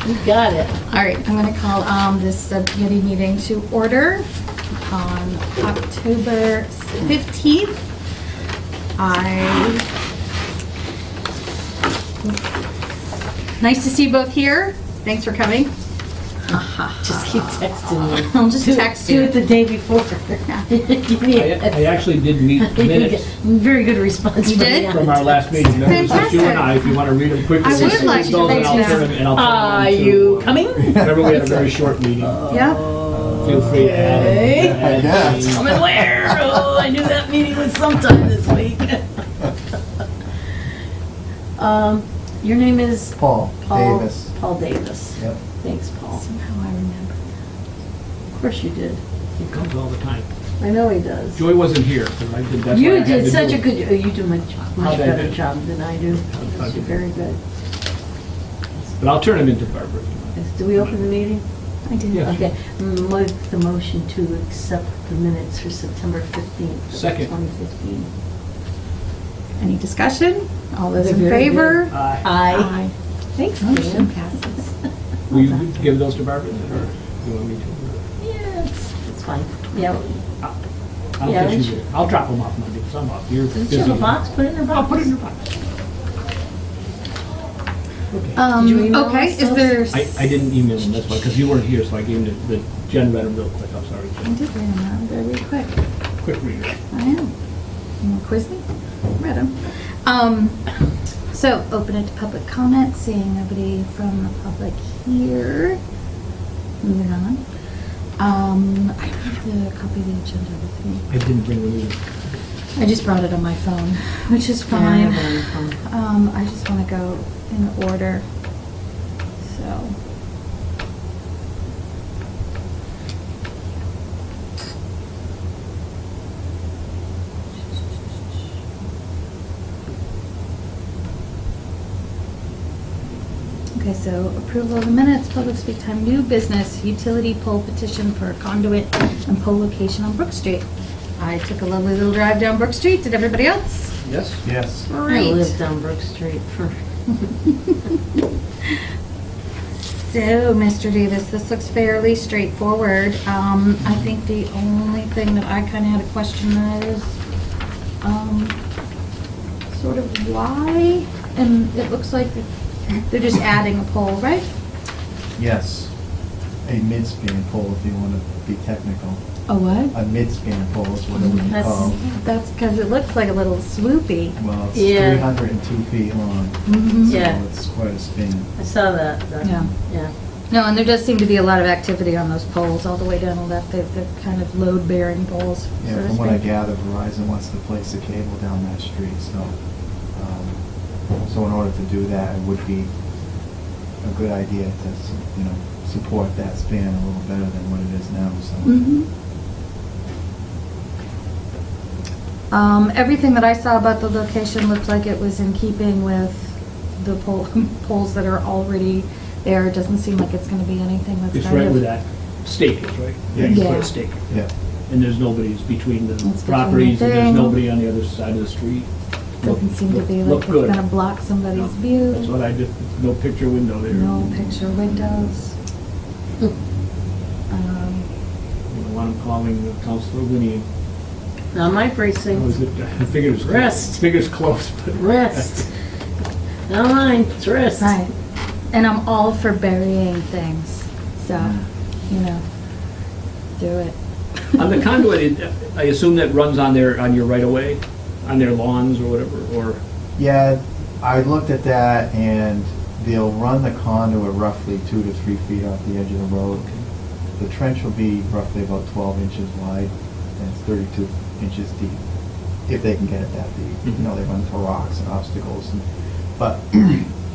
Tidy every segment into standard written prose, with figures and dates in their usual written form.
You got it. All right, I'm going to call this subcommittee meeting to order on October 15th. Nice to see you both here. Thanks for coming. Just keep texting me. I'll just text Do you. it the day before. I actually did read minutes Very good response. You did? from our last meeting. That was just you and I. If you want to read them quickly. I would like to those, and read I'll them. turn them- and I'll turn them Are into, you coming? Remember, we had a very short meeting. Yeah. Feel free to add. Yes. Coming where? Oh, I knew that meeting was sometime this week. Your name is? Paul Davis. Paul Davis. Yep. Thanks, Paul. Somehow I remember. Of course you did. He comes all the time. I know he does. Joy wasn't here, so I did. That's why I You had did to such do a it. good, you do much How'd I better do? job than I do. How'd You're I do? very good. But I'll turn them into Barbara. Do we open the meeting? I did. Yeah. Okay, make the motion to accept the minutes for September 15th. Second. 2015. Any discussion? All those They're in very favor? good. Aye. Thanks, Motion Dan. passes. Will you give those to Barbara, or do you want me to? Yeah, it's fine. Yeah. I'll Yeah, get you sure. there. I'll drop them off Monday, because I'm off. You're Does busy. she have a box? Put it in her box. I'll put it in your box. Okay. Did you email Okay, us is those? there? I didn't email them, that's why, because you weren't here, so I gave them to Jen read them real quick. I'm sorry. I did read them out very quick. Quick reader. I am. You want to quiz me? Read them. So open it to public comment, seeing nobody from the public here. Moving on. I have the copy of the agenda with me. I didn't bring them either. I just brought it on my phone, which is Yeah, I fine. have it on the phone. I just want to go in order. So. Okay, so approval of the minutes, public speak time, new business, utility pole petition for a conduit and pole location on Brook Street. I took a lovely little drive down Brook Street. Did everybody else? Yes? Yes. I Great. lived on Brook Street for, So, Mr. Davis, this looks fairly straightforward. I think the only thing that I kind of had a question is, sort of why? And it looks like they're just adding a pole, right? Yes. A mid-span pole, if you want to be technical. A what? A mid-span pole is what it would be That's- called. That's because it looks like a little swoopy. Well, it's Yeah. 302 feet long, Mhm. Yeah. so it's quite a span. I saw that. Yeah. Yeah. No, and there does seem to be a lot of activity on those poles all the way down the left. They're kind of load-bearing poles, so Yeah, to from what I speak. gather, Verizon wants to place a cable down that street, so in order to do that, it would be a good idea to, support that span a little better than what it is now, so. Mhm. Everything that I saw about the location looked like it was in keeping with the poles that are already there. It doesn't seem like it's gonna be anything that's It's kind right of. where that stake is, right? Yeah, you put Yeah. a stake. Yeah. And there's nobody's between the between the properties, and there's thing. nobody on the other side of the street. Doesn't seem to be like Look it's good. gonna block somebody's No, view. That's what I did, no picture window there. No picture windows. You don't want them calling Councilor Winnie. Not my I precinct. figured Rest. Fingers close, but. Rest. Not mine, it's rest. Right. And I'm all for burying things, so, do it. On the conduit, I assume that runs on your right of way, on their lawns or whatever, or, Yeah, I looked at that, and they'll run the conduit roughly 2 to 3 feet off the edge of the road. The trench will be roughly about 12 inches wide, and it's 32 inches deep, if they can get it that deep. Mhm. They run into rocks and obstacles, but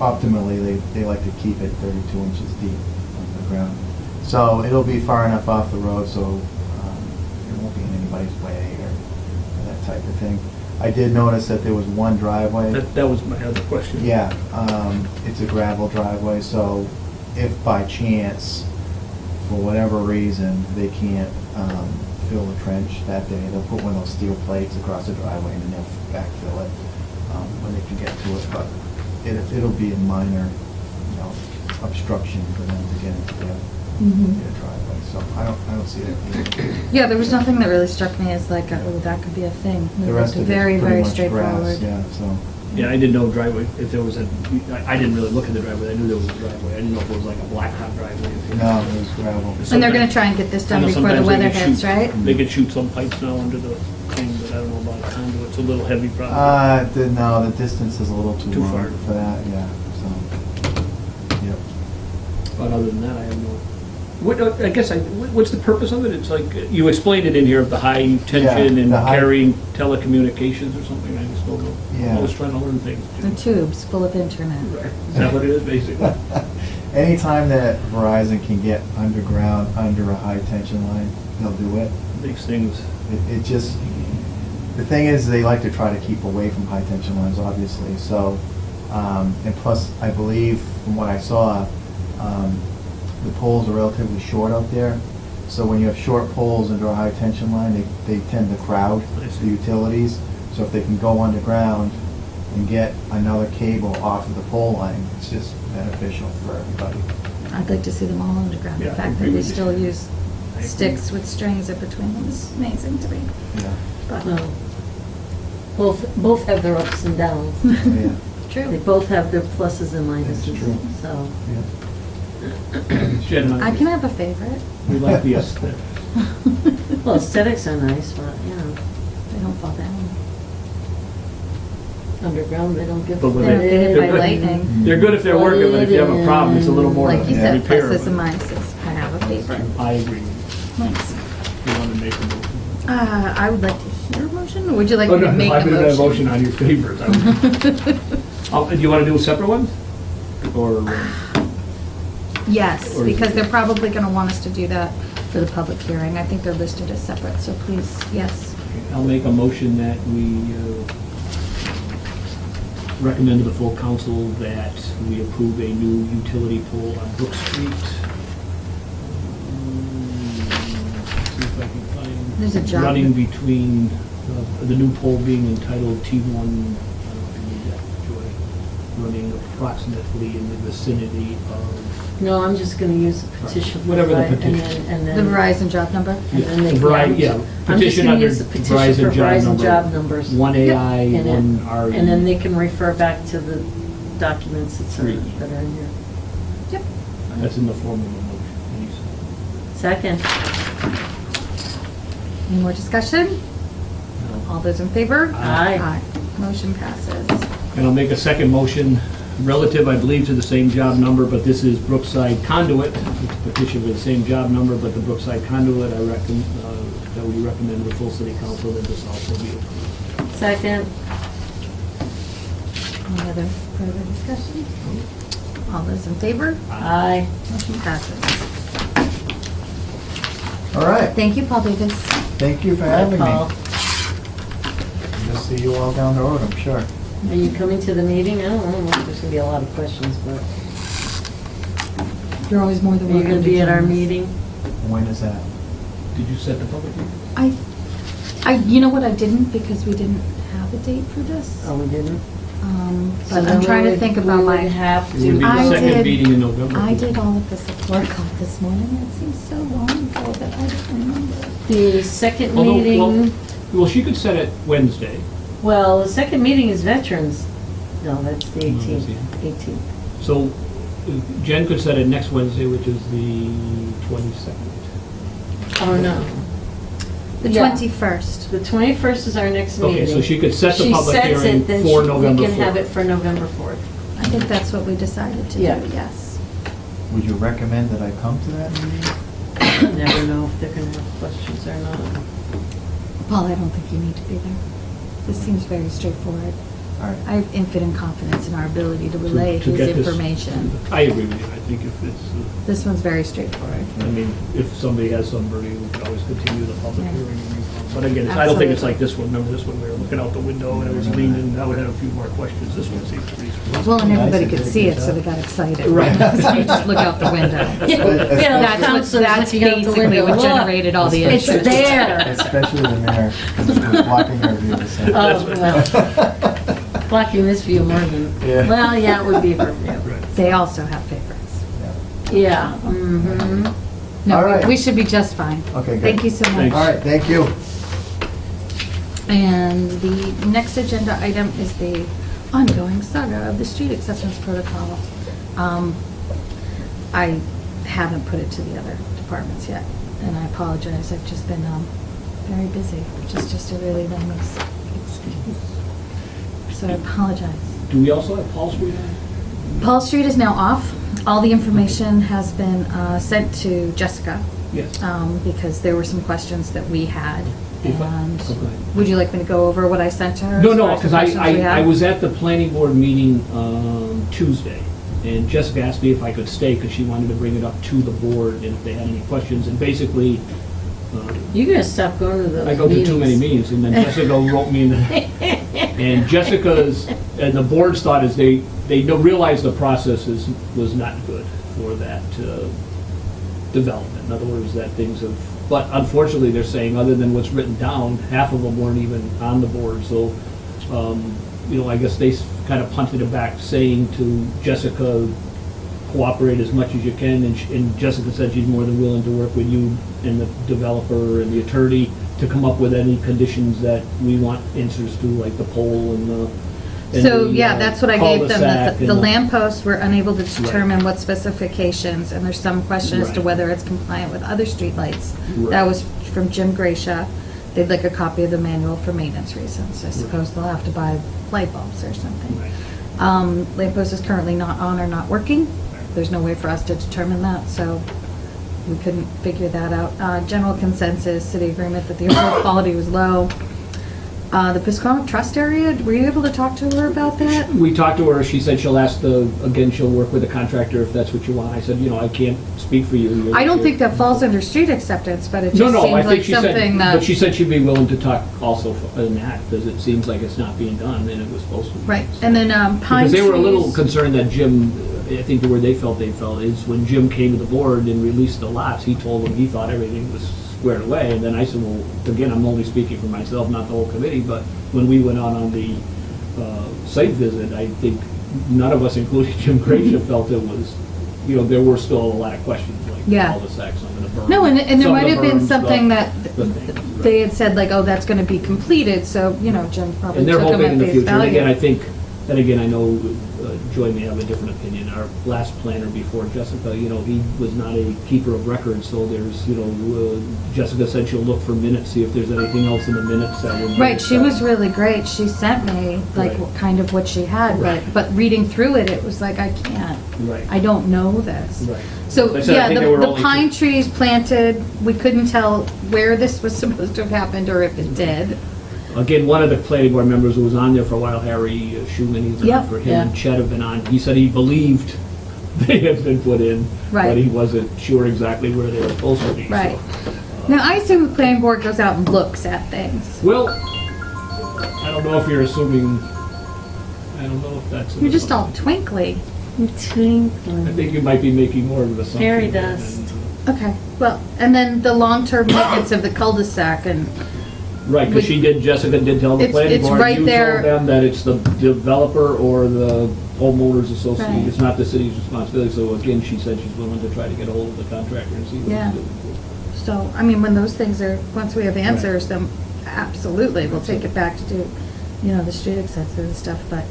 optimally, they like to keep it 32 inches deep on the ground. So it'll be far enough off the road, so it won't be in anybody's way or that type of thing. I did notice that there was one driveway. that was my other question. Yeah, it's a gravel driveway, so if by chance, for whatever reason, they can't fill the trench that day, they'll put one of those steel plates across the driveway and then they'll backfill it when they can get to it. But it'll be a minor, obstruction for them to get into their Mhm. driveway. So I don't see that being. Yeah, there was nothing that really struck me as like, oh, that could be a thing. It The rest looked of it's very, pretty very much straightforward. grass, yeah, so. Yeah, I didn't know driveway, if there was a, I didn't really look at the driveway, I knew there was a driveway. I didn't know if it was like a blacktop driveway. No, it was gravel. And they're gonna try and get this I done know before the sometimes they weather could hits, shoot- right? They could shoot some pipes now under the thing, but I don't know about a conduit. It's a little heavy probably. No, the distance is a little too Too long far. for that, yeah, so, yep. But other than that, I have no, I guess, what's the purpose of it? It's like, you explained it in here of the high tension and the high- carrying telecommunications or something, I just don't know. Yeah. I'm always trying to learn things. The tubes full of internet. Right. Is that what it is, basically? Anytime that Verizon can get underground, under a high tension line, they'll do it. These things, It just, the thing is, they like to try to keep away from high tension lines, obviously, so, and plus, I believe, from what I saw, the poles are relatively short out there, so when you have short poles under a high tension line, they tend to crowd I see. the utilities, so if they can go underground and get another cable off of the pole line, it's just beneficial for everybody. I'd like to see them all underground. Yeah, The I fact agree that we with you. still use I agree. sticks with strings in between them is amazing to me. Yeah, But, Well, both have their ups and downs. yeah, They true. both have their pluses and That's minuses, true. so. yeah. Jen and I can have a favorite. we like the aesthetic. Well, aesthetics are nice, but, you know, They don't fall down. underground, they don't get. But when They don't get hit by good. lightning. They're good if they're working, but if you have a problem, it's a little more to Like you said, repair. pluses and but minuses. I have a favorite. I agree with Nice. you. You want to make a motion? I would like to hear a motion, or would you like Oh, me to no, make I a would have a motion motion? on your favorites. Do you want to do separate ones? Or, Yes, Or is because it- they're probably gonna want us to do that for the public hearing. I think they're listed as separate, so please, yes. I'll make a motion that we recommend to the full council that we approve a new utility pole on Brook Street. See if I can find. There's a job. Running between, the new pole being entitled T1, I don't know if you need that, Joy, running approximately in the vicinity of. No, I'm just gonna use a petition. for Whatever the Verizon, petition. And The then. Verizon job number? And then they- Verizon, yeah, I'm just petition gonna under use the petition for Verizon job numbers. 1AI, And then- 1RE. And then they can refer back to the documents that are Three. that are in here. Yep. That's in the form of a motion. Any second? Second. Any more discussion? All those in favor? Aye. Motion passes. And I'll make a second motion relative, I believe, to the same job number, but this is Brookside Conduit. It's a petition for the same job number, but the Brookside Conduit, I reckon, that we recommend to the full city council that this also be approved. Second. Any other further discussion? All those in favor? Aye. Motion passes. All right, Thank you, Paul Davis. thank you for Bye, having me. Paul. I'll see you all down the road, I'm sure. Are you coming to the meeting? I don't know, there's gonna be a lot of questions, but You're always more than are you welcome gonna to be at join our us. meeting? When is that? Did you set the public hearing? You know what, I didn't because we didn't have a date for this. Oh, we didn't? So But then I'm trying we to would- think we about would my, have It would be to. I the second did- meeting in November. I did all of this at 4 o'clock this morning. It seems so long ago that I don't remember. The second Although, meeting, well, she could set it Wednesday. well, the second meeting is Veterans. No, that's the No, that's 18th. So Jen could set it next Wednesday, which is the 22nd. Oh, no. The Yeah. 21st. The 21st is our next meeting. Okay, so she could set the She public sets hearing it, then for she- November We can have 4th. it for November 4th. I think that's what we decided to do, Yeah. yes. Would you recommend that I come to that meeting? I never know if they're gonna have questions or not. Paul, I don't think you need to be there. This seems very straightforward. All right. I have infinite confidence in our ability to relay To his get this- information. I agree with you. I think if it's, This one's very straightforward. I mean, if somebody has somebody, we could always continue the public Yeah. hearing. But again, I don't think it's Absolutely. like this one. Remember this one, we were looking out the window and it was leaning, I would have a few more questions. This one seems pretty. Well, and Nice, everybody I could did a see good it, so job. they got excited. Right. So you just look out the window. Yeah, That's basically what generated all the It's interest. there. Especially the mayor, who's blocking our view. so. Oh, well, blocking this view more than, Yeah. well, yeah, it would be her view. Right. They also have favorites. Yeah. Mm-hmm. No, All right. we should be just fine. Okay, good. Thank you so much. Thanks. All right, thank you. And the next agenda item is the ongoing saga of the street acceptance protocol. I haven't put it to the other departments yet, and I apologize. I've just been very busy, which is just a really lame excuse. So I apologize. Do we also have Paul Street on? Paul Street is now off. All the information has been sent to Jessica. Yes. Because there were some questions that we had. If I- And oh, go ahead. would you like me to go over what I sent to her? No, as no, far as the because questions we I had? was at the planning board meeting Tuesday, and Jessica asked me if I could stay, because she wanted to bring it up to the board, and if they had any questions, and basically, You're gonna stop going to those I go to too many meetings. meetings, and then Jessica wrote me, and Jessica's, and the board's thought is they realized the process was not good for that development. In other words, that things have, but unfortunately, they're saying, other than what's written down, half of them weren't even on the board, so, I guess they kind of punted it back, saying to Jessica, cooperate as much as you can, and Jessica said she's more than willing to work with you and the developer and the attorney to come up with any conditions that we want answers to, like the pole and the. So, yeah, that's what I gave them. cul-de-sac The and lampposts were unable to determine what specifications, and there's some question as to Right. whether it's compliant with other streetlights. Right. That was from Jim Gracia. They'd like a copy of the manual for maintenance reasons. I suppose they'll have to buy light bulbs or something. Right. Lamppost is currently not on or not working. There's no way for us to determine that, so we couldn't figure that out. General consensus, city agreement that the overall quality was low. The Pisquamic Trust area, were you able to talk to her about that? We talked to her, she said she'll ask again, she'll work with the contractor if that's what you want. I said, I can't speak for you. I don't think that falls under street acceptance, but it No, just no, I seems think like she something said, that. but she said she'd be willing to talk also in that, because it seems like it's not being done, and it was supposed to be. Right, and then pine Because they were a little trees. concerned that Jim, I think the word they felt is when Jim came to the board and released the lots, he told them he thought everything was squared away, and then I said, well, again, I'm only speaking for myself, not the whole committee, but when we went out on the site visit, I think none of us, including Jim Gracia, felt it was, there were still a lot of questions, like Yeah. cul-de-sacs, some of the berms. No, and there some of might the have been berms, something the- that the thing, they right. had said, like, oh, that's gonna be completed, so, Jim probably And they're took them hoping at in the face future, and again, I value. think, and again, I know Joy may have a different opinion. Our last planner before Jessica, he was not a keeper of records, so there's, Jessica said she'll look for minutes, see if there's anything else in the minutes that would. Right, she was really great. She sent me, like, Right. kind of what she had, Right. but reading through it, it was like, I can't. Right. I don't know this. Right. So, I said, I yeah, think there were the only pine two- trees planted, we couldn't tell where this was supposed to have happened or if it did. Again, one of the planning board members who was on there for a while, Harry Schumann, he's on Yep. for him, and Chet have been on. He said he believed they had been put in, Right. but he wasn't sure exactly where they were supposed to be. so, Right. Now, I assume the planning board goes out and looks at things. Well, I don't know if you're assuming, I don't know if that's. an You're just all assumption. twinkly. I Twinkling. think you might be making more of an assumption. Fairy than- dust. Okay, well, and then the long-term maintenance of the cul-de-sac and, Right, because Jessica did tell the It's- planning it's board, right you there. told them that it's the developer or the homeowners association, Right. it's not the city's responsibility, so again, she said she's willing to try to get a hold of the contractor and see what Yeah. he's doing. so, I mean, when those things are, once we have answers, then absolutely, we'll take it back to do, the street acceptance and stuff, but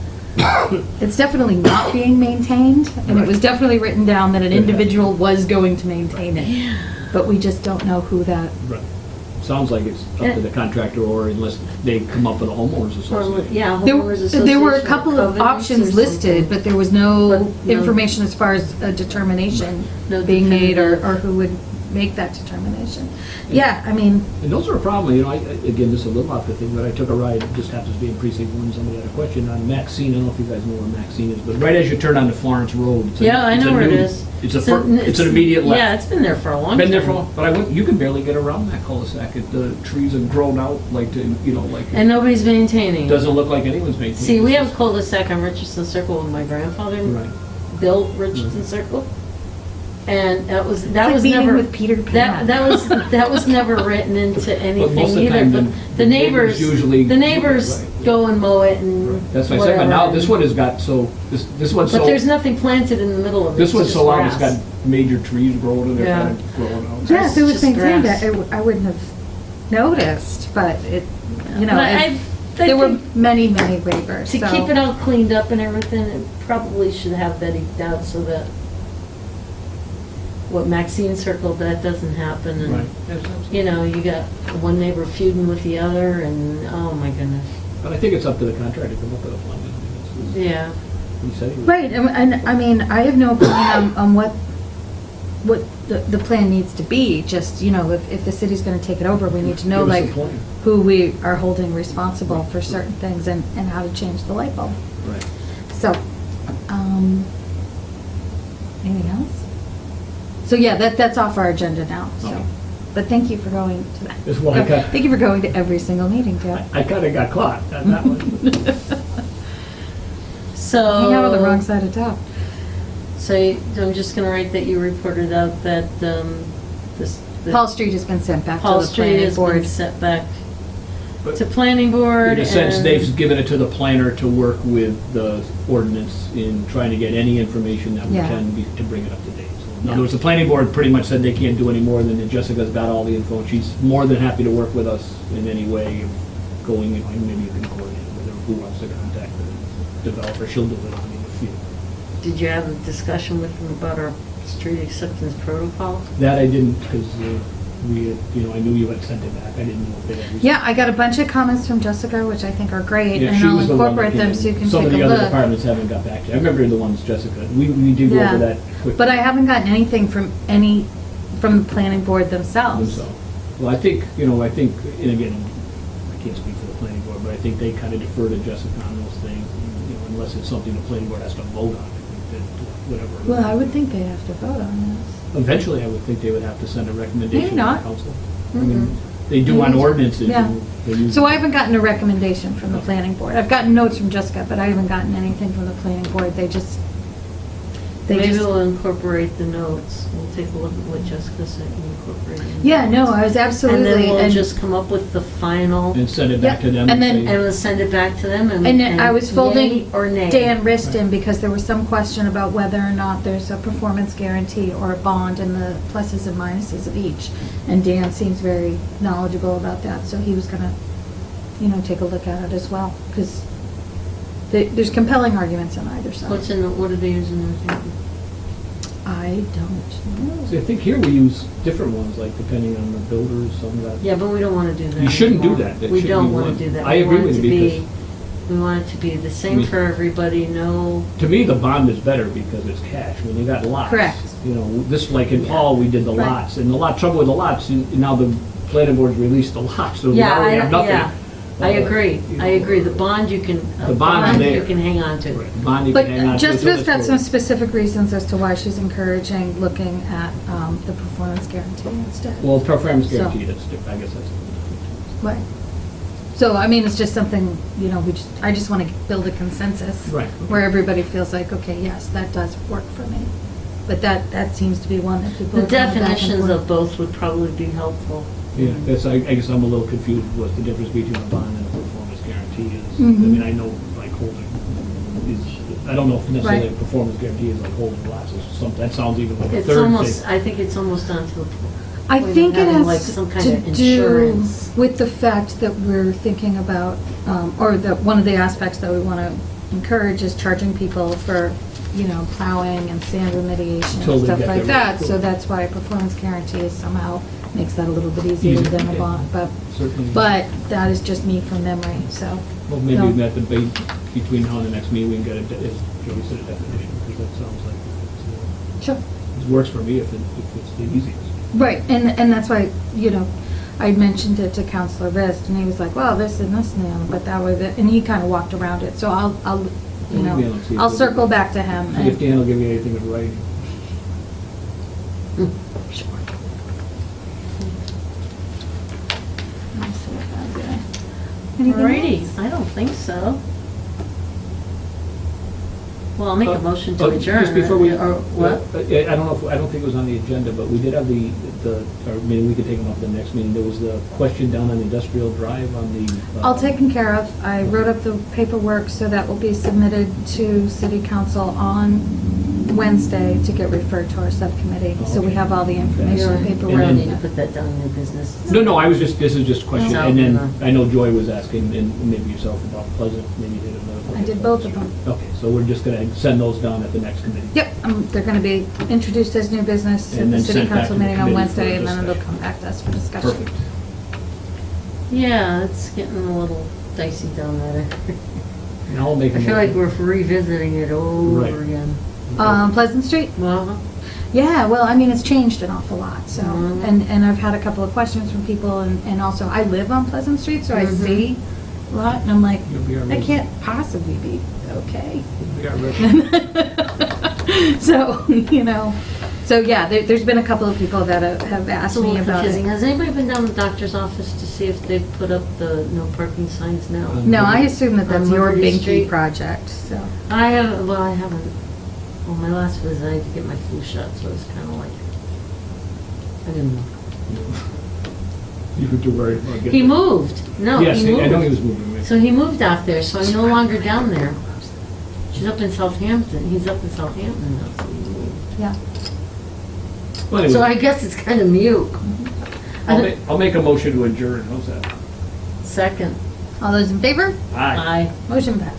it's definitely not being maintained, and it was Right. definitely written down that an Yeah. individual was going to maintain it. But we just don't know who that, Right. Sounds like it's up to the contractor, or unless they come up with a homeowners Or, association. yeah, there homeowners there were a association couple of covenants or options listed, something. but there was no But no- information as far as a determination No being made, or definitive. who would make that determination. Yeah, I mean, And those are a problem, again, this is a little off the thing, but I took a ride, it just happens to be in precinct one, somebody had a question on Maxine, I don't know if you guys know where Maxine is, but right as you turn onto Florence Road. it's a- Yeah, I it's a know where it new- is. It's an immediate left. Yeah, it's been there for a long time. Been there for a while, but you can barely get around that cul-de-sac. The trees have grown out, And nobody's maintaining. it doesn't look like anyone's maintaining. See, we It's have a just- cul-de-sac on Richardson Circle when my grandfather Right. built Richardson Circle. And that was like meeting never. with Peter Pan. That was never written into most of anything the either. time, But the neighbors usually- the neighbors Right. go and mow it and That's what I said, but now whatever. this one has got so, this one's so. But there's nothing planted in the middle of it. This it's one's just so long, it's grass. got major trees growing and they're Yeah. kind of growing out. Yeah, if it was just maintained, grass. I wouldn't have noticed, but it, you know, But it- I there were think many, many waivers, to so. keep it all cleaned up and everything, it probably should have that eked out so that what Maxine circled, that doesn't happen. And, Right. Yes, absolutely. you know, you got one neighbor feuding with the other and, oh my goodness. But I think it's up to the contractor to come up with a plan. Yeah. He said he was- Right, and I mean, I have no opinion on what the plan needs to be, just, you know, if the city's gonna take it over, we need to know, Give us a like, plan. who we are holding responsible for certain things and how to change the light bulb. Right. So, anything else? So, yeah, that's off our agenda now, so. Okay. But thank you for going to that. That's why I got- Thank you for going to every single meeting, Jeff. I kind of got caught on that one. So. Hang out on the wrong side of town. So I'm just gonna write that you reported out that, this. the- Paul Street has been sent back to Paul the Street planning has been board. set back But to planning board. In a sense, and- they've given it to the planner to work with the ordinance in trying to get any information that we Yeah. can be, to bring it up to date. So, in Yeah. other words, the planning board pretty much said they can't do any more than that. Jessica's got all the info, and she's more than happy to work with us in any way of going, you know, maybe you can coordinate with her, who wants to contact the developer, she'll do it on the field. Did you have a discussion with them about our street acceptance protocol? That I didn't, because we, had- you know, I knew you had sent it back, I didn't know if they had received. Yeah, I got a bunch of comments from Jessica, which I think are great, Yeah, and she I'll was the one that incorporate them came so you in. can Some take of a the other look. departments haven't got back to you. I remember the ones Jessica, we did go Yeah. over that quickly. But I haven't gotten anything from the planning board themselves. themselves. Well, I think, you know, and again, I can't speak for the planning board, but I think they kind of defer to Jessica on those things, you know, unless it's something the planning board has to vote on, I think that whatever. Well, I would think they'd have to vote on Eventually, I would think they would have to send a recommendation Maybe to the not. council. I mean, they do on Maybe. ordinances. Yeah. they this. use- So I haven't gotten a recommendation from the planning board. I've gotten notes from Jessica, but I haven't gotten anything from the planning board. They just. Maybe we'll incorporate the notes. We'll take a look at what Jessica said and incorporate it. Yeah, no, I was And absolutely. then we'll just come up with the final, And send it back Yeah, to them. and then- say- and we'll send it back to them and. And then I was yay folding or nay. Dan Riston because there was some question about whether or not there's a performance guarantee or a bond and the pluses and minuses of each. And Dan seems very knowledgeable about that, so he was gonna, you know, take a look at it as well. Because there's compelling arguments on either side. What are they using? I don't See, I know. think here we use different ones, like depending on the builders, some of that. Yeah, but we don't want to do that. You shouldn't do anymore. that. That We should don't be want one. to do that. I We agree want with it to you be- We want it to be the same We- for everybody, no. To me, the bond is better because it's cash, when you got lots. Correct. You know, this, like in Paul, we did the Right. lots, and the trouble with the lots, now the planning board's released the lots, so we Yeah, already have nothing. yeah. I agree, You know, I agree. The bond you can, The bond is there. you can hang on to. Right, bond you But can hang on to until Jessica's it's got some over. specific reasons as to why she's encouraging looking at the performance guarantee instead. Well, performance So- guarantee, that's different, I guess that's. Right. So, I mean, it's just something, you know, I just want to build a consensus. Right. Where everybody feels like, okay, yes, that does work for me. But that seems to be one that people. The are going back and definitions forth. of both would probably be helpful. Yeah, I guess I'm a little confused what the difference between a bond and a performance guarantee is. I Mhm. mean, I know like holding is, I don't know if necessarily a Right. performance guarantee is like holding glasses, that sounds even like a It's third almost, thing. I think it's almost down to the. I point of think it having, like, has some kind to of do insurance. with the fact that we're thinking about, or that one of the aspects that we want to encourage is charging people for, you know, plowing and sand remediation Until and they stuff get like their- that. So that's why a performance guarantee is somehow makes that a little bit easier Easier, than a yeah. bond. Certainly. But that is just me from memory, so. Well, maybe no. in that debate between now and the next meeting, we can get as Jody said, a definition, because that sounds like Sure. it works for me if it's the easiest. Right, and that's why, you know, I mentioned it to Counselor Rist, and he was like, well, this and this now, but that was it, and he kind of walked around it, so I'll, you Well, maybe know, I'll see if I'll we- circle back to him. See if Dan will give you anything in writing. Sure. Let me see if I'm good. Anything Alrighty, else? I don't think so. Well, I'll make a motion to adjourn. Just before we, Or what? I don't know, I don't think it was on the agenda, but we did have or maybe we could take them up at the next meeting. There was the question down on Industrial Drive on the. All taken care of. I wrote up the paperwork, so that will be submitted to City Council on Wednesday to get referred to our subcommittee. So we have all the You information, don't paperwork. then- need to put that down in your business. No, this is just a question. No. And then, No. I know Joy was asking, and maybe yourself about Pleasant, maybe you did another. I did both of them. Okay, so we're just gonna send those down at the next committee. Yep, they're going to be introduced as new business at And the then City sent back Council to the meeting on committee for Wednesday, and then it'll discussion. come back to us for discussion. Perfect. Yeah, it's getting a little dicey down there. Now I'll make a I feel like motion. we're revisiting it over Right. again. Pleasant Street? Well, Yeah, well, I mean, it's changed an awful lot, so, Mhm. and I've had a couple of questions from people, and also, I live on Pleasant Street, so I Mhm. see a lot, and I'm like, You'll be our that resident. can't possibly be okay. We got Rich. So, so yeah, there's been a couple of people that have it's asked a me little about confusing. it. Has anybody been down to the doctor's office to see if they've put up the no parking signs now? No, I assume that that's On your Liberty Binky Street? project, so. I haven't, well, my last visit, I had to get my flu shot, so it's kind of like, I didn't know. You were too worried about getting. He moved. No, Yes, he moved. I know he was moving. So he moved out there, so I'm no longer down there. She's up in Southampton. He's up in Southampton now, so he moved. Yeah. Well, So I anyway, guess it's kind of mute. I'll make a motion to adjourn. How's that? Second. All those in favor? Aye. Aye. Motion passed.